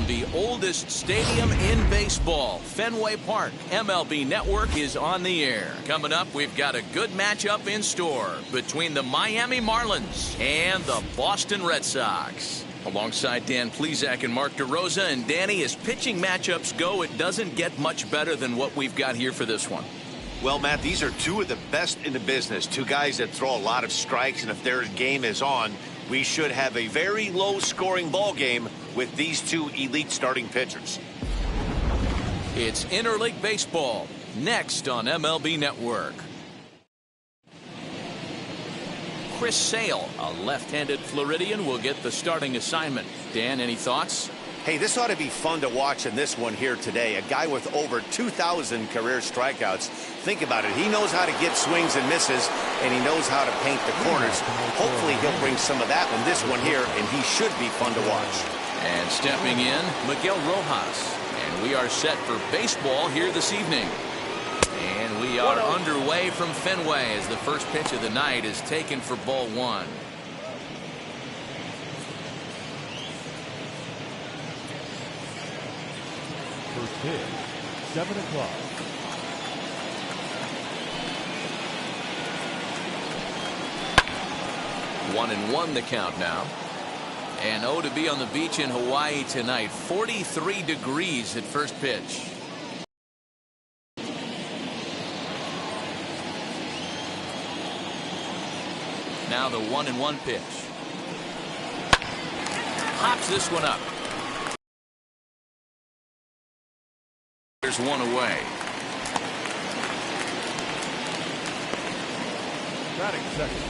from the oldest stadium in baseball, Fenway Park. MLB Network is on the air. Coming up, we've got a good matchup in store between the Miami Marlins and the Boston Red Sox. Alongside Dan Plesac and Mark DeRosa. And Danny, as pitching matchups go, it doesn't get much better than what we've got here for this one. Well, Matt, these are two of the best in the business. Two guys that throw a lot of strikes, and if their game is on, we should have a very low-scoring ball game with these two elite starting pitchers. It's Interleague Baseball, next on MLB Network. Chris Sale, a left-handed Floridian, will get the starting assignment. Dan, any thoughts? Hey, this ought to be fun to watch in this one here today. A guy with over 2,000 career strikeouts. Think about it. He knows how to get swings and misses, and he knows how to paint the corners. Hopefully he'll bring some of that in this one here, and he should be fun to watch. And stepping in, Miguel Rojas. And we are set for baseball here this evening. And we are underway from Fenway as the first pitch of the night is taken for ball one. First pitch, 7 o'clock. One and one the count now. And oh, to be on the beach in Hawaii tonight. 43 degrees at first pitch. Now the 1-1 pitch. Pops this one up. There's one away. Batting second.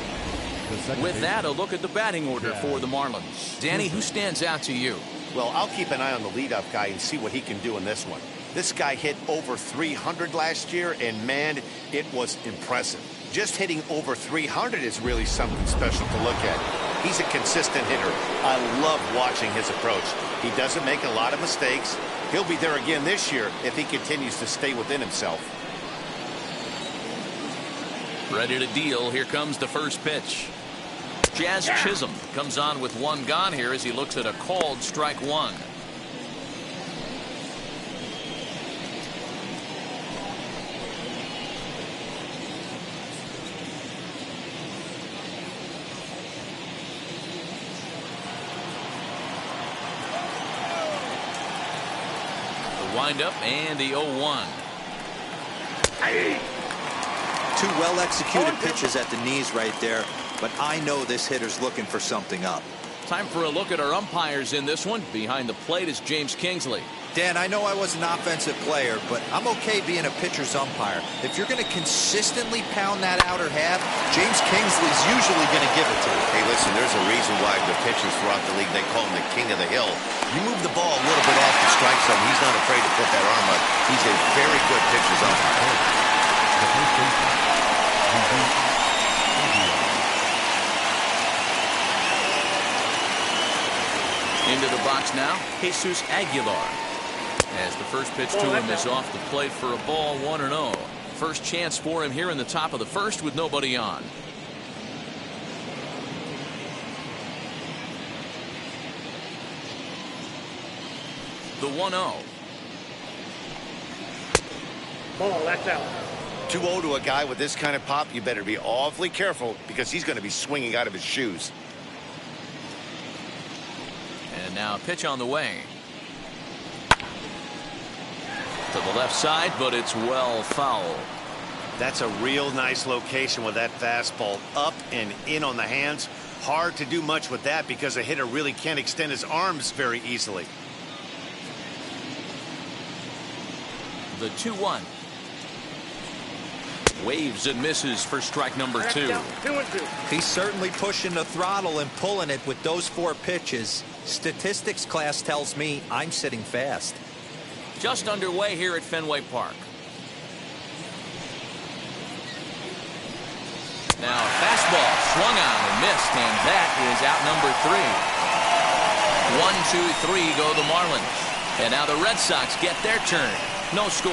With that, a look at the batting order for the Marlins. Danny, who stands out to you? Well, I'll keep an eye on the leadoff guy and see what he can do in this one. This guy hit over 300 last year, and man, it was impressive. Just hitting over 300 is really something special to look at. He's a consistent hitter. I love watching his approach. He doesn't make a lot of mistakes. He'll be there again this year if he continues to stay within himself. Ready to deal. Here comes the first pitch. Jazz Chisholm comes on with one gone here as he looks at a called strike one. Windup and the 0-1. Two well-executed pitches at the knees right there, but I know this hitter's looking for something up. Time for a look at our umpires in this one. Behind the plate is James Kingsley. Dan, I know I was an offensive player, but I'm okay being a pitcher's umpire. If you're going to consistently pound that outer half, James Kingsley's usually going to give it to you. Hey, listen, there's a reason why the pitchers throughout the league, they call him the king of the hill. You move the ball a little bit off the strike zone, he's not afraid to put that arm up. He's a very good pitcher's umpire. Into the box now, Jesus Aguilar. As the first pitch to him is off the plate for a ball, 1-0. First chance for him here in the top of the first with nobody on. The 1-0. Ball, that's out. 2-0 to a guy with this kind of pop, you better be awfully careful because he's going to be swinging out of his shoes. And now a pitch on the way. To the left side, but it's well foul. That's a real nice location with that fastball up and in on the hands. Hard to do much with that because a hitter really can't extend his arms very easily. The 2-1. Waves and misses for strike number 2. 2-2. He's certainly pushing the throttle and pulling it with those 4 pitches. Statistics class tells me I'm sitting fast. Just underway here at Fenway Park. Now a fastball swung on and missed, and that is out number 3. 1, 2, 3 go the Marlins. And now the Red Sox get their turn. No score.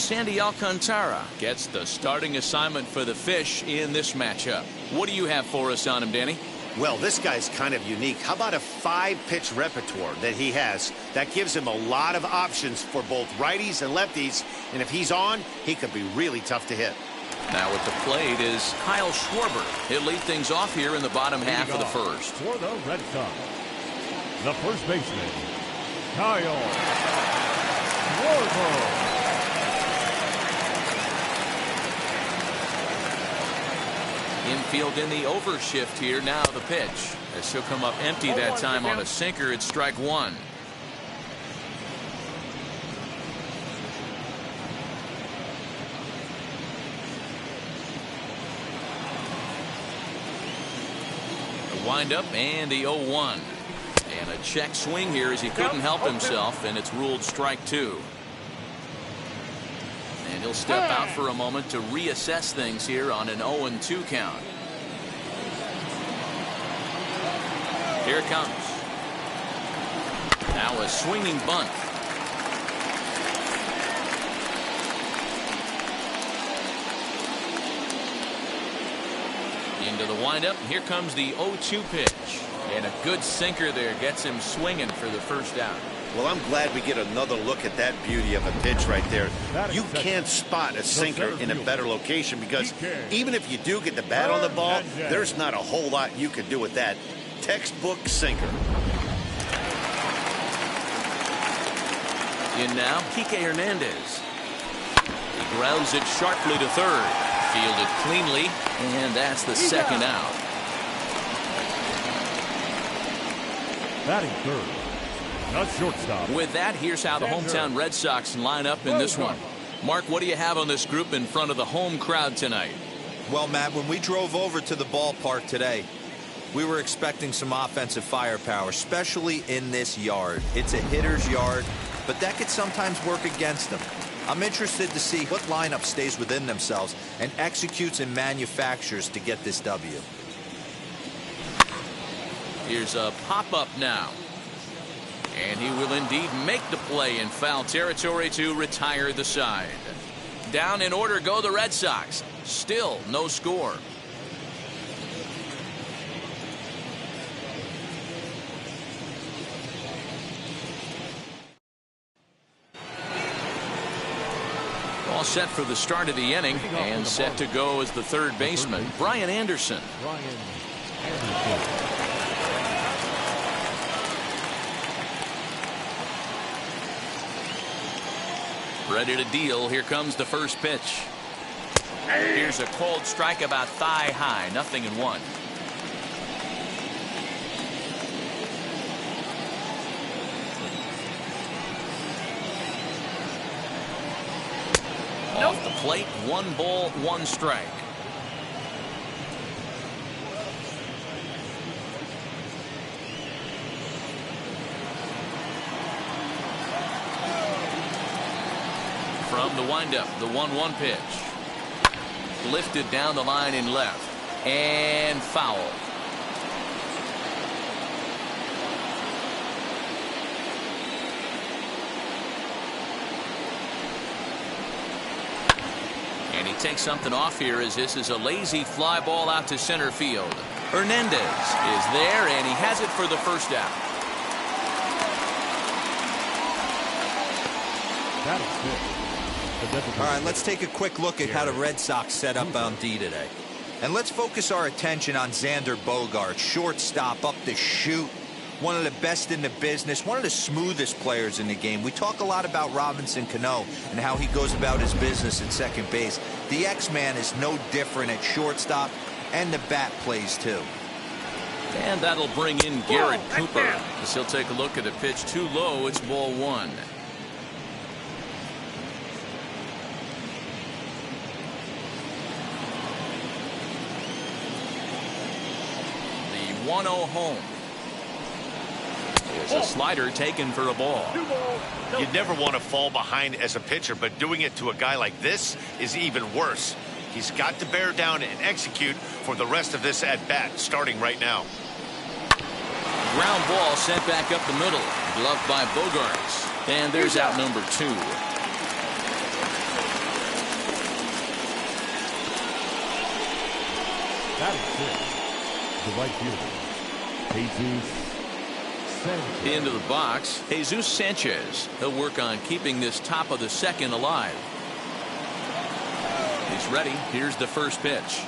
Sandy Alcantara gets the starting assignment for the Fish in this matchup. What do you have for us on him, Danny? Well, this guy's kind of unique. How about a 5-pitch repertoire that he has? That gives him a lot of options for both righties and lefties. And if he's on, he could be really tough to hit. Now at the plate is Kyle Schwarber. He'll lead things off here in the bottom half of the first. For the Red Sox, the first baseman, Kyle Schwarber. Infield in the overshift here. Now the pitch. As he'll come up empty that time on a sinker. It's strike one. The windup and the 0-1. And a check swing here as he couldn't help himself, and it's ruled strike two. And he'll step out for a moment to reassess things here on an 0-2 count. Here it comes. Now a swinging bunt. Into the windup. Here comes the 0-2 pitch. And a good sinker there gets him swinging for the first out. Well, I'm glad we get another look at that beauty of a pitch right there. You can't spot a sinker in a better location because even if you do get the bat on the ball, there's not a whole lot you can do with that. Textbook sinker. In now, Kike Hernandez. He grounds it sharply to third. Fielded cleanly, and that's the second out. Batting third, the shortstop. With that, here's how the hometown Red Sox line up in this one. Mark, what do you have on this group in front of the home crowd tonight? Well, Matt, when we drove over to the ballpark today, we were expecting some offensive firepower, especially in this yard. It's a hitter's yard, but that could sometimes work against them. I'm interested to see what lineup stays within themselves and executes and manufactures to get this W. Here's a pop-up now. And he will indeed make the play in foul territory to retire the side. Down in order go the Red Sox. Still no score. All set for the start of the inning and set to go as the third baseman, Brian Anderson. Ready to deal. Here comes the first pitch. Here's a cold strike about thigh high. 0-1. Off the plate, 1 ball, 1 strike. From the windup, the 1-1 pitch. Lifted down the line in left. And foul. And he takes something off here as this is a lazy fly ball out to center field. Hernandez is there, and he has it for the first out. That is good. All right, let's take a quick look at how the Red Sox set up on D today. And let's focus our attention on Xander Bogaerts, shortstop, up the chute. One of the best in the business, one of the smoothest players in the game. We talk a lot about Robinson Cano and how he goes about his business at second base. The X-Man is no different at shortstop, and the bat plays too. And that'll bring in Garrett Cooper. As he'll take a look at a pitch too low. It's ball 1. The 1-0 home. There's a slider taken for a ball. You'd never want to fall behind as a pitcher, but doing it to a guy like this is even worse. He's got to bear down and execute for the rest of this at-bat, starting right now. Ground ball sent back up the middle. Gloved by Bogaerts. And there's out number 2. Batting six, the right fielder, Jesus Sanchez. Into the box, Jesus Sanchez. He'll work on keeping this top of the second alive. He's ready. Here's the first pitch.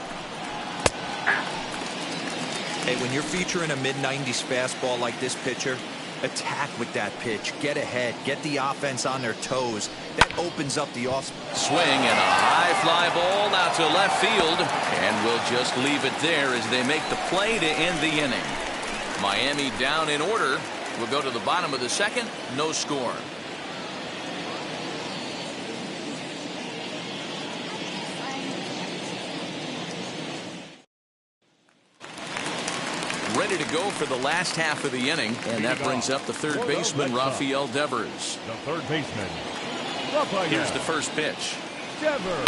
Hey, when you're featuring a mid-90s fastball like this pitcher, attack with that pitch. Get ahead. Get the offense on their toes. That opens up the off. Swing and a high fly ball out to left field. And we'll just leave it there as they make the play to end the inning. Miami down in order. We'll go to the bottom of the second. No score. Ready to go for the last half of the inning, and that brings up the third baseman, Rafael Devers. The third baseman, Rafael. Here's the first pitch. Devers.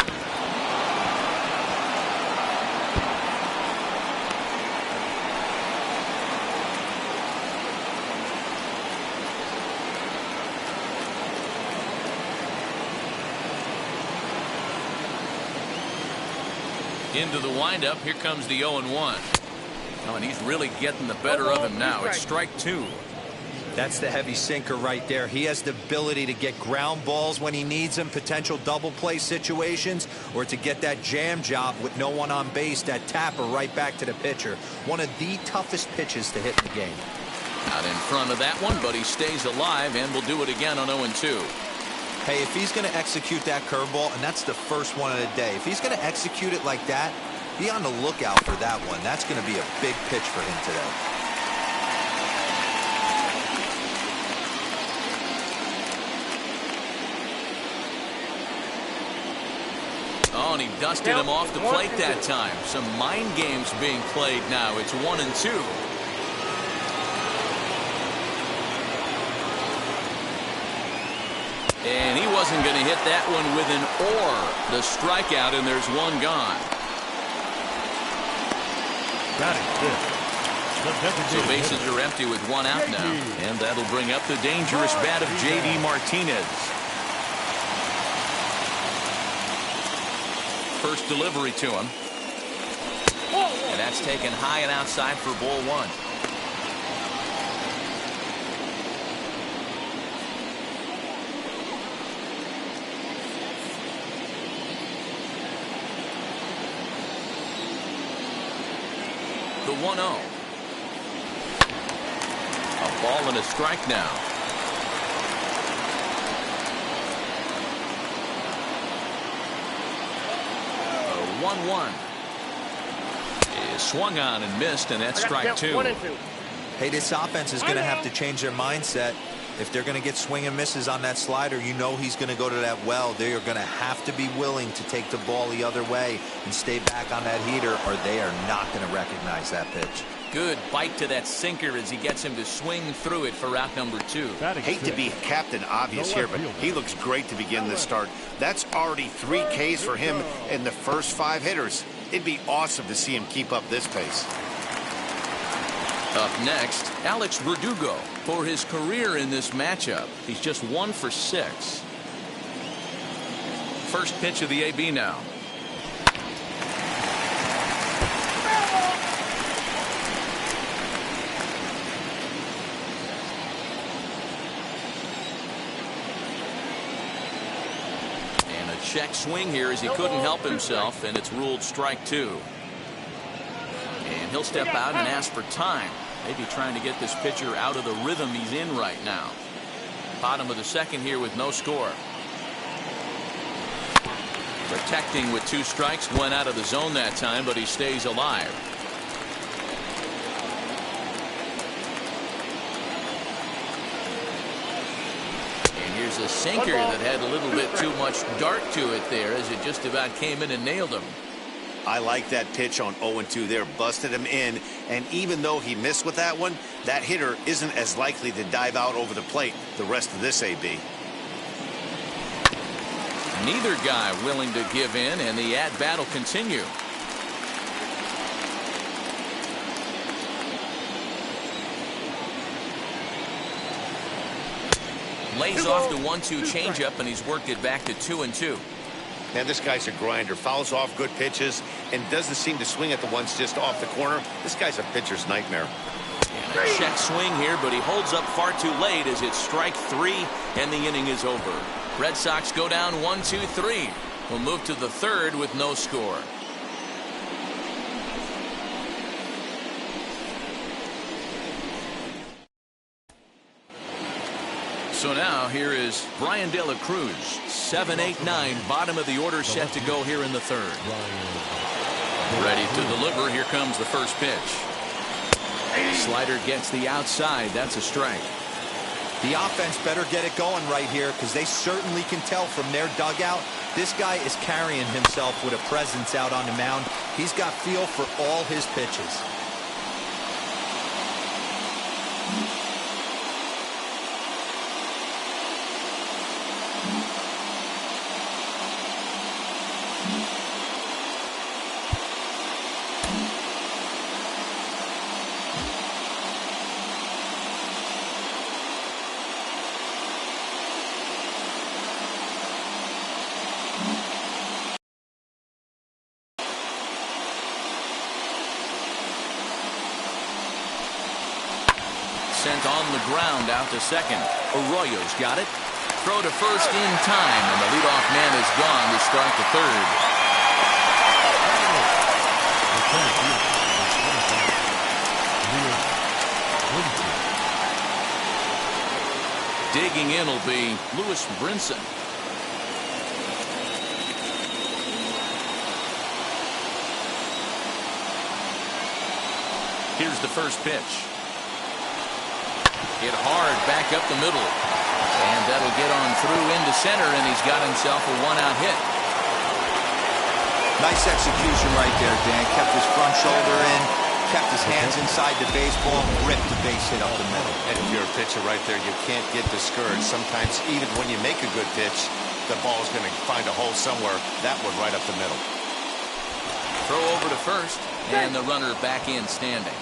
Into the windup. Here comes the 0-1. Oh, and he's really getting the better of him now. It's strike two. That's the heavy sinker right there. He has the ability to get ground balls when he needs them, potential double play situations, or to get that jam job with no one on base, that tapper right back to the pitcher. One of the toughest pitches to hit in the game. Out in front of that one, but he stays alive and will do it again on 0-2. Hey, if he's going to execute that curveball, and that's the first one of the day, if he's going to execute it like that, be on the lookout for that one. That's going to be a big pitch for him today. Oh, and he dusted him off the plate that time. Some mind games being played now. It's 1-2. And he wasn't going to hit that one with an or. The strikeout, and there's one gone. So bases are empty with one out now. And that'll bring up the dangerous bat of J.D. Martinez. First delivery to him. And that's taken high and outside for ball one. The 1-0. A ball and a strike now. A 1-1. Is swung on and missed, and that's strike two. 1-2. Hey, this offense is going to have to change their mindset. If they're going to get swing and misses on that slider, you know he's going to go to that well. They are going to have to be willing to take the ball the other way and stay back on that heater, or they are not going to recognize that pitch. Good bite to that sinker as he gets him to swing through it for out number two. Hate to be Captain Obvious here, but he looks great to begin this start. That's already 3 Ks for him in the first 5 hitters. It'd be awesome to see him keep up this pace. Up next, Alex Verdugo. For his career in this matchup, he's just 1 for 6. First pitch of the AB now. And a check swing here as he couldn't help himself, and it's ruled strike two. And he'll step out and ask for time. Maybe trying to get this pitcher out of the rhythm he's in right now. Bottom of the second here with no score. Protecting with 2 strikes. Went out of the zone that time, but he stays alive. And here's a sinker that had a little bit too much dart to it there as it just about came in and nailed him. I like that pitch on 0-2 there. Busted him in, and even though he missed with that one, that hitter isn't as likely to dive out over the plate the rest of this AB. Neither guy willing to give in, and the at-bat will continue. Lays off the 1-2 changeup, and he's worked it back to 2-2. Man, this guy's a grinder. Fouls off good pitches and doesn't seem to swing at the ones just off the corner. This guy's a pitcher's nightmare. And a check swing here, but he holds up far too late as it's strike 3 and the inning is over. Red Sox go down 1-2-3. We'll move to the third with no score. So now here is Brian De La Cruz. 7-8-9, bottom of the order, set to go here in the third. Ready to deliver. Here comes the first pitch. Slider gets the outside. That's a strike. The offense better get it going right here, because they certainly can tell from their dugout this guy is carrying himself with a presence out on the mound. He's got feel for all his pitches. Sent on the ground out to second. Arroyo's got it. Throw to first in time, and the leadoff man is gone to start the third. Digging in will be Lewis Brinson. Here's the first pitch. Hit hard back up the middle. And that'll get on through into center, and he's got himself a one-out hit. Nice execution right there, Dan. Kept his front shoulder in, kept his hands inside the baseball, ripped the base hit up the middle. And if you're a pitcher right there, you can't get discouraged. Sometimes even when you make a good pitch, the ball's going to find a hole somewhere. That one right up the middle. Throw over to first, and the runner back in standing.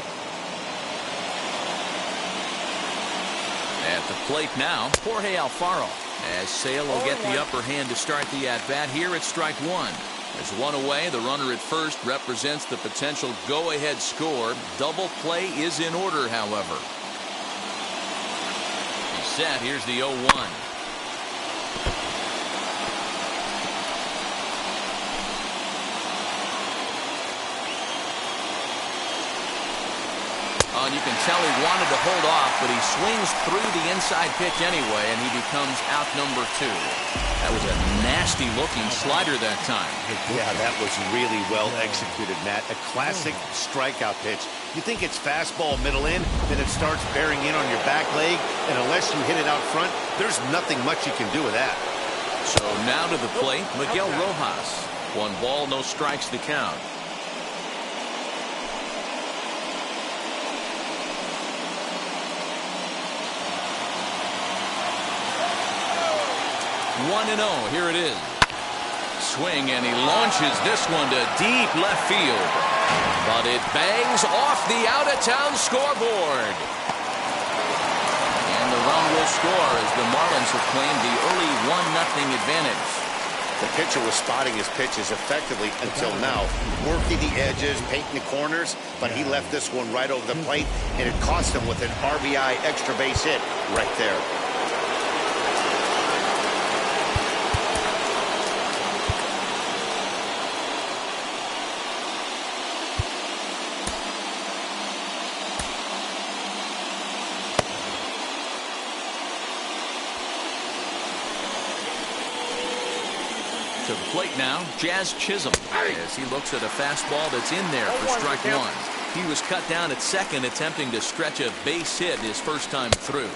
At the plate now, Jorge Alfaro, as Sale will get the upper hand to start the at-bat here at strike 1. There's one away. The runner at first represents the potential go-ahead score. Double play is in order, however. He's set. Here's the 0-1. And you can tell he wanted to hold off, but he swings through the inside pitch anyway, and he becomes out number 2. That was a nasty-looking slider that time. Yeah, that was really well executed, Matt. A classic strikeout pitch. You think it's fastball middle in, then it starts bearing in on your back leg, and unless you hit it out front, there's nothing much you can do with that. So now to the plate, Miguel Rojas. 1 ball, no strikes to count. 1-0. Here it is. Swing, and he launches this one to deep left field. But it bangs off the out-of-town scoreboard. And the run will score as the Marlins have claimed the early 1-0 advantage. The pitcher was spotting his pitches effectively until now, working the edges, painting the corners, but he left this one right over the plate, and it cost him with an RBI extra base hit right there. To the plate now, Jazz Chisholm, as he looks at a fastball that's in there for strike 1. He was cut down at second, attempting to stretch a base hit his first time through.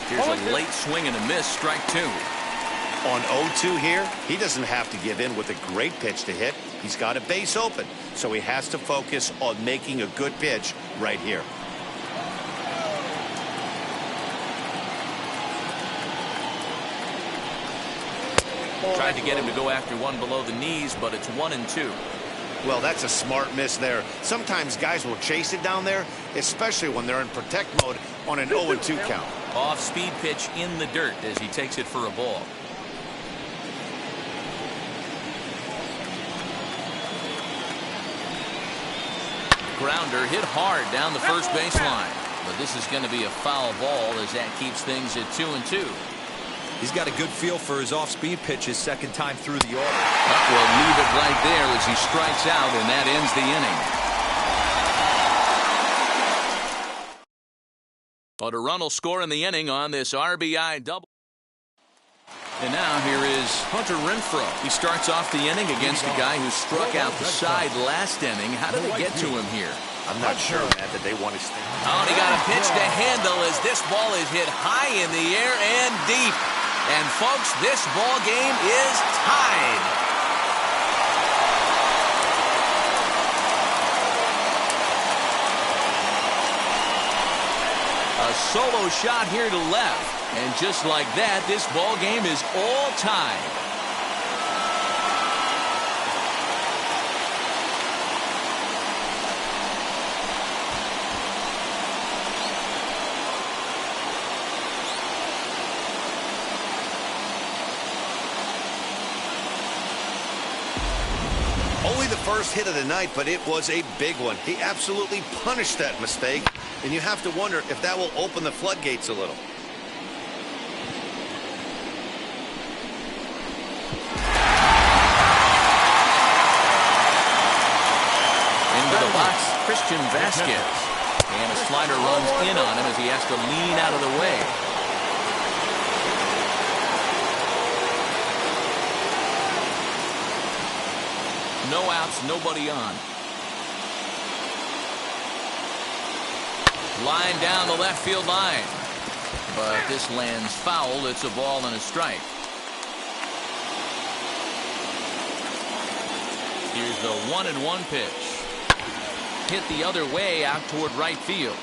Here's a late swing and a miss, strike 2. On 0-2 here, he doesn't have to give in with a great pitch to hit. He's got a base open, so he has to focus on making a good pitch right here. Tried to get him to go after one below the knees, but it's 1-2. Well, that's a smart miss there. Sometimes guys will chase it down there, especially when they're in protect mode on an 0-2 count. Off-speed pitch in the dirt as he takes it for a ball. grounder hit hard down the first baseline. But this is going to be a foul ball as that keeps things at 2-2. He's got a good feel for his off-speed pitches second time through the order. Well, leave it right there as he strikes out, and that ends the inning. But a run will score in the inning on this RBI double. And now here is Hunter Renfroe. He starts off the inning against a guy who struck out the side last inning. How did they get to him here? I'm not sure, Matt, that they want to stay. Oh, and he got a pitch to handle as this ball is hit high in the air and deep. And folks, this ball game is tied. A solo shot here to left. And just like that, this ball game is all tied. Only the first hit of the night, but it was a big one. He absolutely punished that mistake. And you have to wonder if that will open the floodgates a little. Into the box, Christian Vasquez. And a slider runs in on him as he has to lean out of the way. No outs, nobody on. Line down the left field line. But this lands foul. It's a ball and a strike. Here's the 1-1 pitch. Hit the other way out toward right field.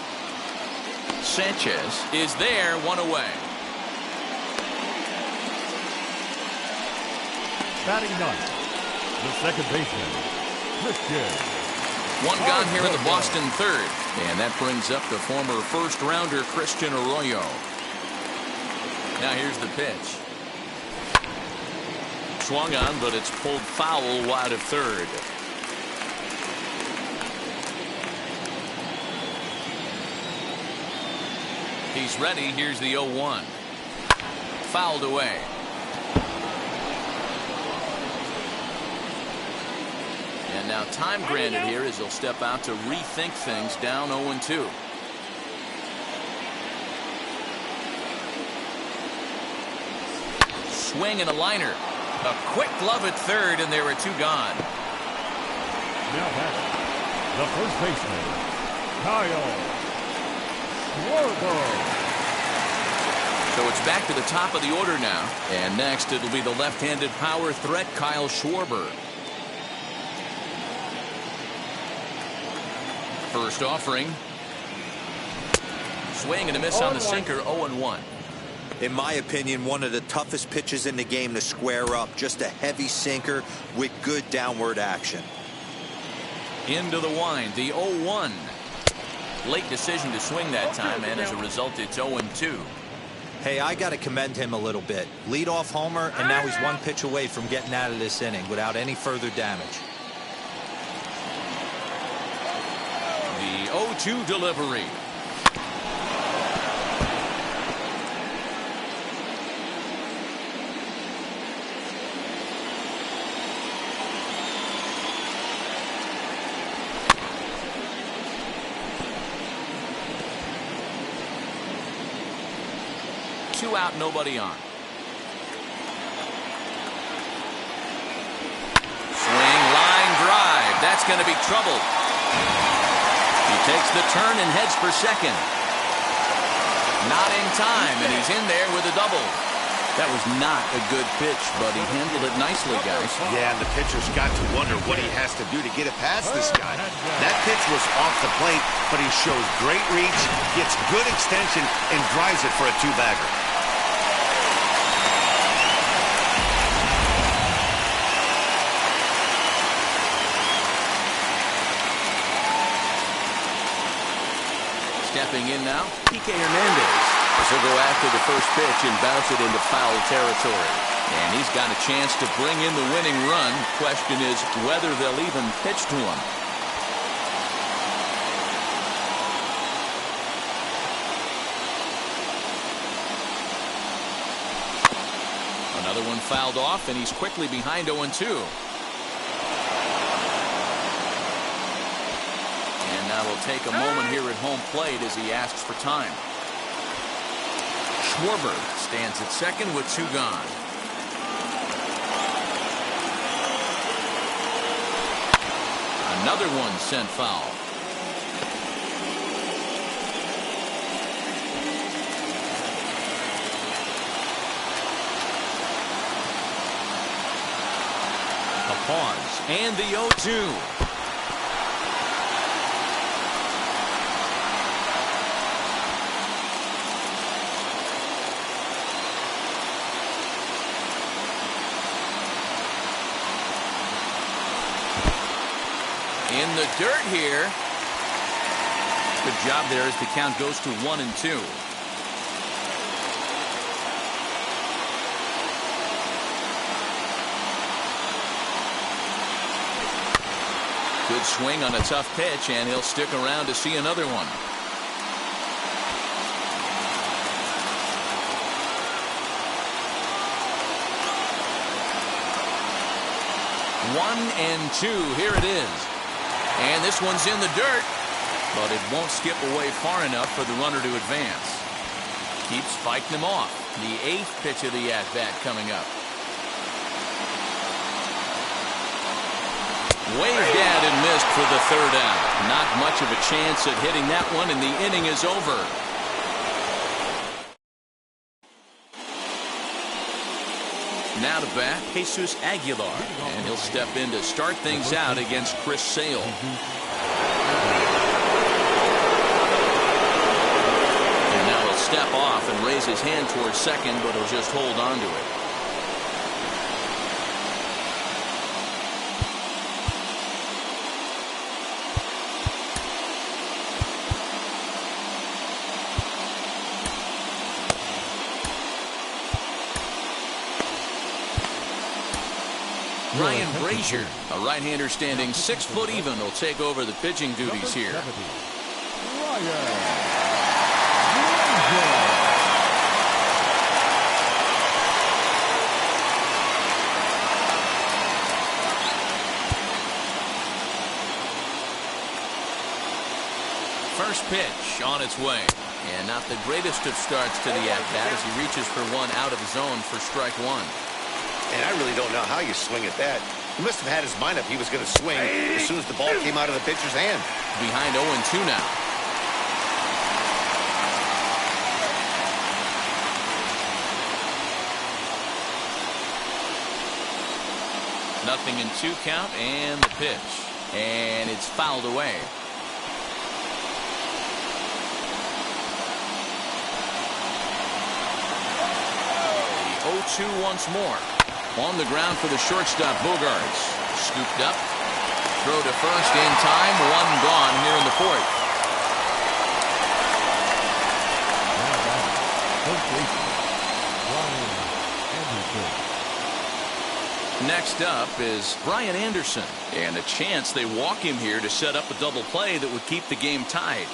Sanchez is there, one away. Batting ninth, the second baseman, Christian. One gone here in the Boston third. And that brings up the former first-rounder Christian Arroyo. Now here's the pitch. Swung on, but it's pulled foul wide of third. He's ready. Here's the 0-1. Fouled away. And now time granted here as he'll step out to rethink things down 0-2. Swing and a liner. A quick glove at third, and there were two gone. Now batting, the first baseman, Kyle Schwarber. So it's back to the top of the order now. And next it'll be the left-handed power threat, Kyle Schwarber. First offering. Swing and a miss on the sinker, 0-1. In my opinion, one of the toughest pitches in the game to square up. Just a heavy sinker with good downward action. Into the wind, the 0-1. Late decision to swing that time, and as a result, it's 0-2. Hey, I got to commend him a little bit. Leadoff homer, and now he's one pitch away from getting out of this inning without any further damage. The 0-2 delivery. Two out, nobody on. Swing, line drive. That's going to be trouble. He takes the turn and heads for second. Not in time, and he's in there with a double. That was not a good pitch, but he handled it nicely, guys. Yeah, and the pitcher's got to wonder what he has to do to get it past this guy. That pitch was off the plate, but he shows great reach, gets good extension, and drives it for a two-bagger. Stepping in now, Kike Hernandez. He'll go after the first pitch and bounce it into foul territory. And he's got a chance to bring in the winning run. Question is whether they'll even pitch to him. Another one fouled off, and he's quickly behind 0-2. And now he'll take a moment here at home plate as he asks for time. Schwarber stands at second with 2 gone. Another one sent foul. A pause and the 0-2. In the dirt here. Good job there as the count goes to 1-2. Good swing on a tough pitch, and he'll stick around to see another one. One and two. Here it is. And this one's in the dirt, but it won't skip away far enough for the runner to advance. Keeps fighting him off. The 8th pitch of the at-bat coming up. Waved at and missed for the 3rd out. Not much of a chance at hitting that one, and the inning is over. Now to bat, Jesus Aguilar, and he'll step in to start things out against Chris Sale. And now he'll step off and raise his hand towards second, but he'll just hold on to it. Ryan Brazier, a right-hander standing 6 foot even, will take over the pitching duties here. First pitch on its way. And not the greatest of starts to the at-bat as he reaches for one out of the zone for strike 1. And I really don't know how you swing at that. He must have had his mind up he was going to swing as soon as the ball came out of the pitcher's hand. Behind 0-2 now. Nothing in 2 count, and the pitch. And it's fouled away. The 0-2 once more. On the ground for the shortstop, Bogarts. Scooped up. Throw to first in time. One gone here in the 4th. Next up is Brian Anderson. And a chance they walk him here to set up a double play that would keep the game tied.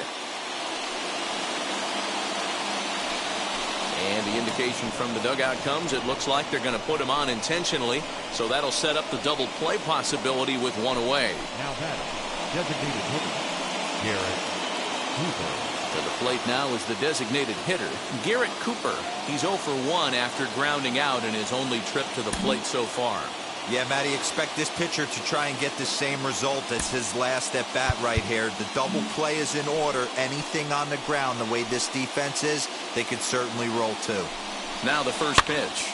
And the indication from the dugout comes, it looks like they're going to put him on intentionally, so that'll set up the double play possibility with one away. Now batting, designated hitter, Garrett Cooper. To the plate now is the designated hitter, Garrett Cooper. He's 0 for 1 after grounding out in his only trip to the plate so far. Yeah, Matty, expect this pitcher to try and get the same result as his last at bat right here. The double play is in order. Anything on the ground, the way this defense is, they could certainly roll too. Now the first pitch.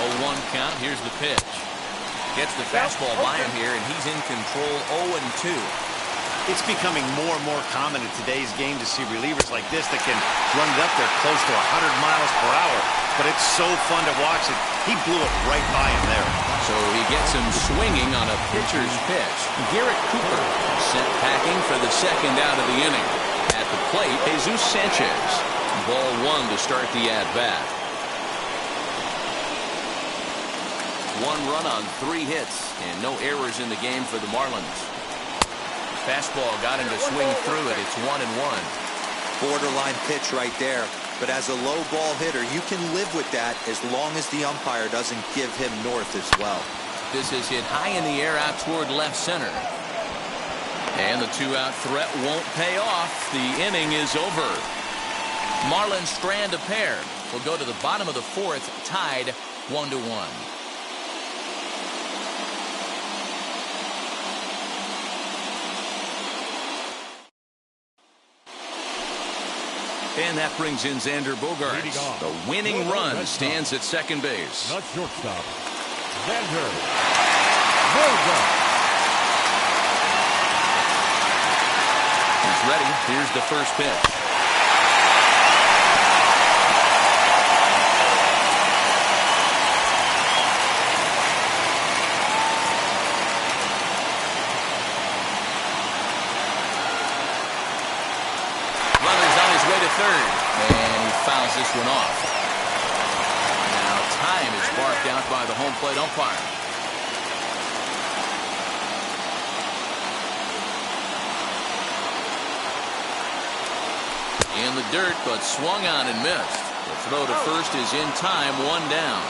Oh, 1 count. Here's the pitch. Gets the fastball by him here, and he's in control. 0-2. It's becoming more and more common in today's game to see relievers like this that can run it up there close to 100 miles per hour. But it's so fun to watch it. He blew it right by him there. So he gets him swinging on a pitcher's pitch. Garrett Cooper sent packing for the 2nd out of the inning. At the plate, Jesus Sanchez. Ball 1 to start the at-bat. 1 run on 3 hits and no errors in the game for the Marlins. Fastball got him to swing through it. It's 1-1. borderline pitch right there. But as a low ball hitter, you can live with that as long as the umpire doesn't give him north as well. This is hit high in the air out toward left center. And the two-out threat won't pay off. The inning is over. Marlins strand a pair. We'll go to the bottom of the fourth, tied 1-1. And that brings in Xander Bogaerts. The winning run stands at second base. Not shortstop. Xander Bogaerts. He's ready. Here's the first pitch. Third, and he fouls this one off. Now time is barked out by the home plate umpire. In the dirt, but swung on and missed. The throw to first is in time, one down.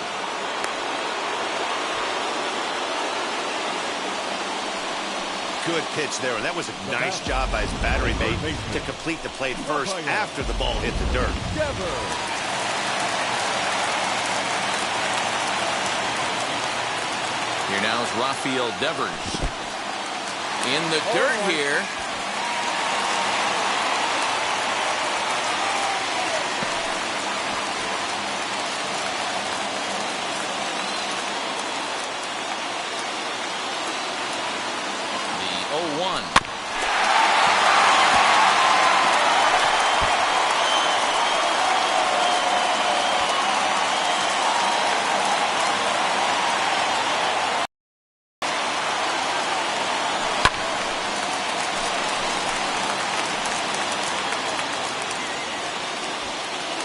Good pitch there, and that was a nice job by his battery mate to complete the play first after the ball hit the dirt. Here now is Rafael Devers. In the dirt here. The 0-1.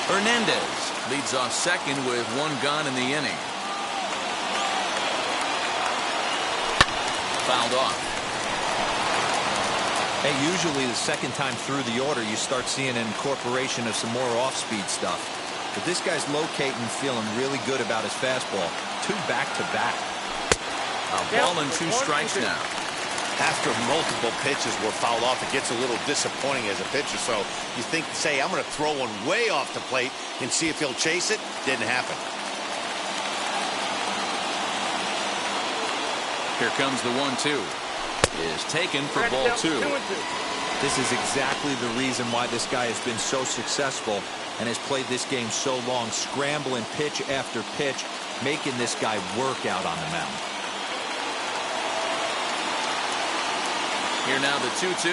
Hernandez leads off second with one gone in the inning. Fouled off. Hey, usually the second time through the order, you start seeing an incorporation of some more off-speed stuff. But this guy's locating, feeling really good about his fastball. Two back-to-back. A ball and two strikes now. After multiple pitches were fouled off, it gets a little disappointing as a pitcher. So you think, say, I'm going to throw one way off the plate and see if he'll chase it. Didn't happen. Here comes the 1-2. Is taken for ball two. This is exactly the reason why this guy has been so successful and has played this game so long, scrambling pitch after pitch, making this guy work out on the mound. Here now the 2-2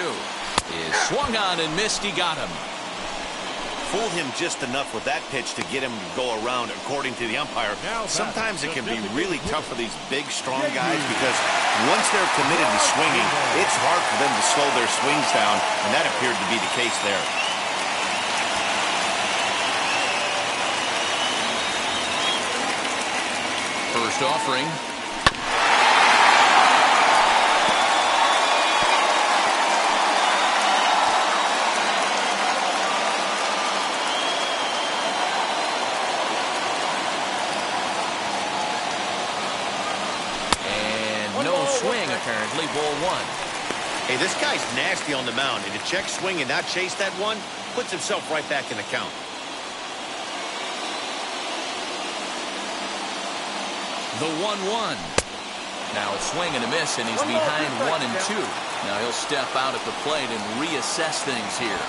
is swung on and missed. He got him. Fooled him just enough with that pitch to get him to go around, according to the umpire. Sometimes it can be really tough for these big, strong guys because once they're committed to swinging, it's hard for them to slow their swings down, and that appeared to be the case there. First offering. Swing, apparently, ball one. Hey, this guy's nasty on the mound, and to check swing and not chase that one puts himself right back in the count. The 1-1. Now a swing and a miss, and he's behind 1 and 2. Now he'll step out at the plate and reassess things here.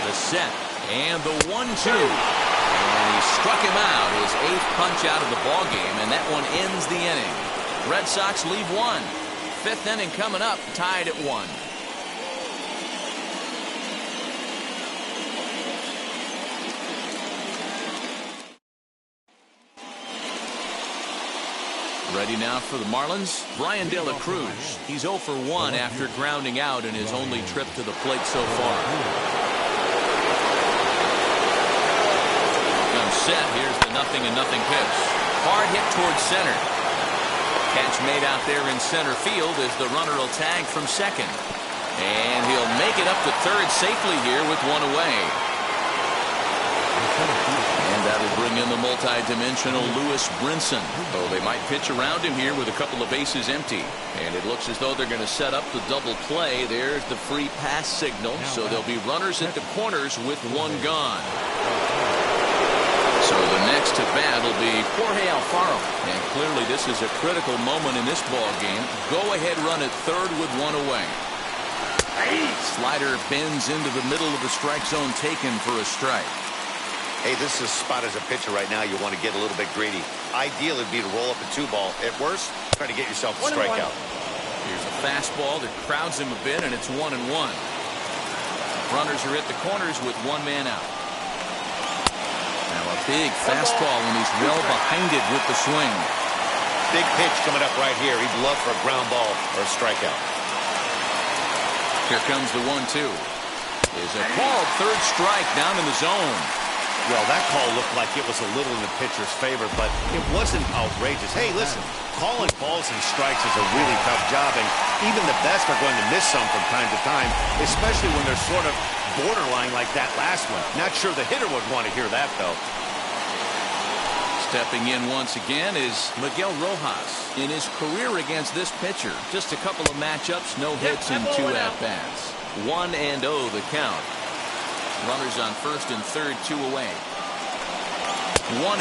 The set. And the 1-2. And he struck him out, his 8th punch out of the ball game, and that one ends the inning. Red Sox leave 1. 5th inning coming up, tied at 1. Ready now for the Marlins, Brian De La Cruz. He's 0 for 1 after grounding out in his only trip to the plate so far. Set. Here's the 0-0 pitch. Hard hit towards center. Catch made out there in center field as the runner will tag from second. And he'll make it up to third safely here with one away. And that'll bring in the multi-dimensional Lewis Brinson. Oh, they might pitch around him here with a couple of bases empty. And it looks as though they're going to set up the double play. There's the free pass signal. So there'll be runners at the corners with one gone. So the next to bat will be Jorge Alfaro. And clearly this is a critical moment in this ball game. Go ahead run at third with one away. Slider bends into the middle of the strike zone, taken for a strike. Hey, this is a spot as a pitcher right now. You want to get a little bit greedy. Ideal would be to roll up a 2-ball. At worst, try to get yourself a strikeout. Here's a fastball that crowds him a bit, and it's 1-1. Runners are at the corners with one man out. Now a big fastball, and he's well behind it with the swing. Big pitch coming up right here. He'd love for a ground ball or a strikeout. Here comes the 1-2. Is a called third strike down in the zone. Well, that call looked like it was a little in the pitcher's favor, but it wasn't outrageous. Hey, listen, calling balls and strikes is a really tough job, and even the best are going to miss some from time to time, especially when they're sort of borderline like that last one. Not sure the hitter would want to hear that, though. Stepping in once again is Miguel Rojas. In his career against this pitcher, just a couple of matchups, no hits and 2 at-bats. 1-0 the count. Runners on first and third, 2 away. 1-1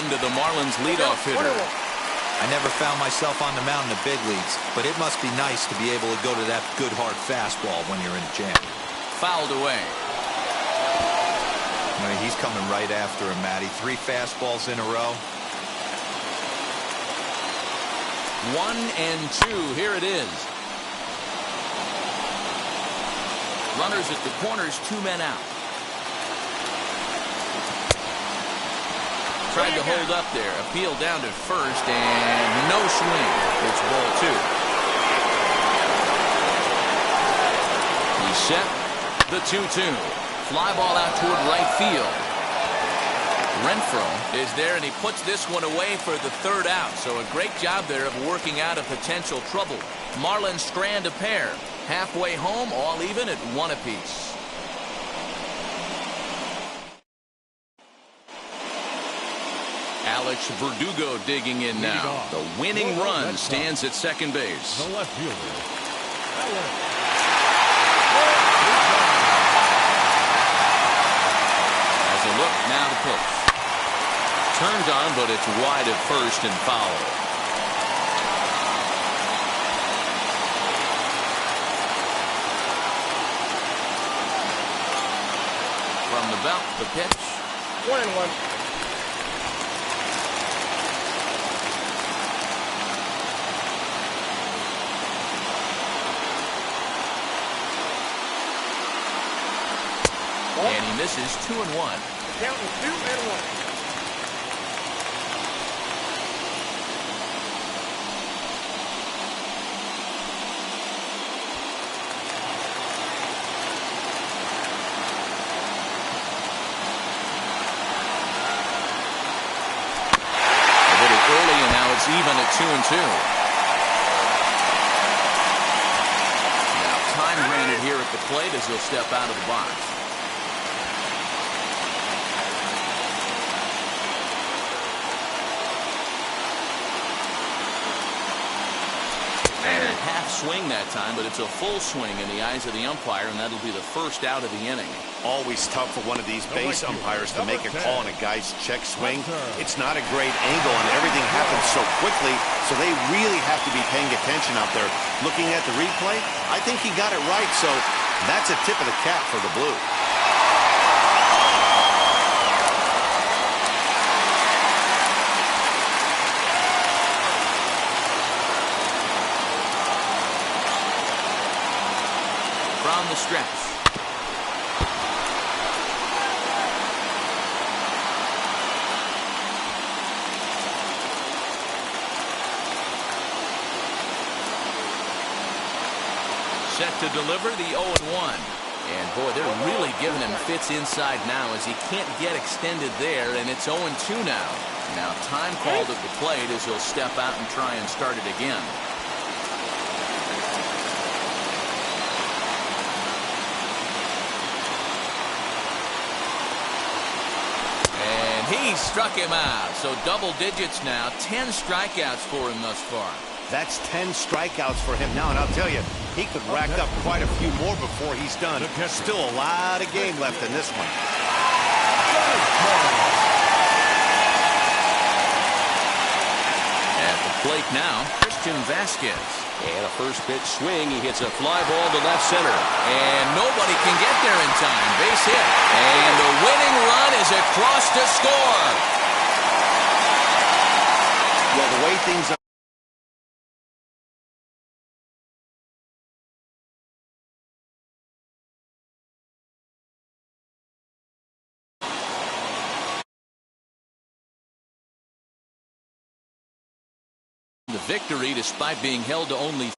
to the Marlins leadoff hitter. I never found myself on the mound in the big leagues, but it must be nice to be able to go to that good hard fastball when you're in a jam. Fouled away. I mean, he's coming right after him, Matty. 3 fastballs in a row. 1-2. Here it is. Runners at the corners, 2 men out. Tried to hold up there. Appeal down to first, and no swing. It's ball 2. He's set. The 2-2. Fly ball out toward right field. Renfroe is there, and he puts this one away for the third out. So a great job there of working out a potential trouble. Marlins strand a pair. Halfway home, all even at 1 apiece. Alex Verdugo digging in now. The winning run stands at second base. The left fielder, Alex. Has a look, now the pitch. Turned on, but it's wide at first and foul. From the belt, the pitch. 1-1. And he misses 2-1. Count is 2-1. Early, and now it's even at 2-2. Now time granted here at the plate as he'll step out of the box. And a half swing that time, but it's a full swing in the eyes of the umpire, and that'll be the first out of the inning. Always tough for one of these base umpires to make a call on a guy's check swing. It's not a great angle, and everything happens so quickly, so they really have to be paying attention out there. Looking at the replay, I think he got it right, so that's a tip of the cap for the Blue. From the stretch. Set to deliver the 0-1. And boy, they're really giving him fits inside now as he can't get extended there, and it's 0-2 now. Now time called at the plate as he'll step out and try and start it again. And he struck him out. So double digits now. 10 strikeouts for him thus far. That's 10 strikeouts for him now, and I'll tell you, he could rack up quite a few more before he's done. Still a lot of game left in this one. At the plate now, Christian Vasquez. And a first pitch swing. He hits a fly ball to left center. And nobody can get there in time. Base hit. And the winning run is across to score. Well, the way things are. The victory despite being held to only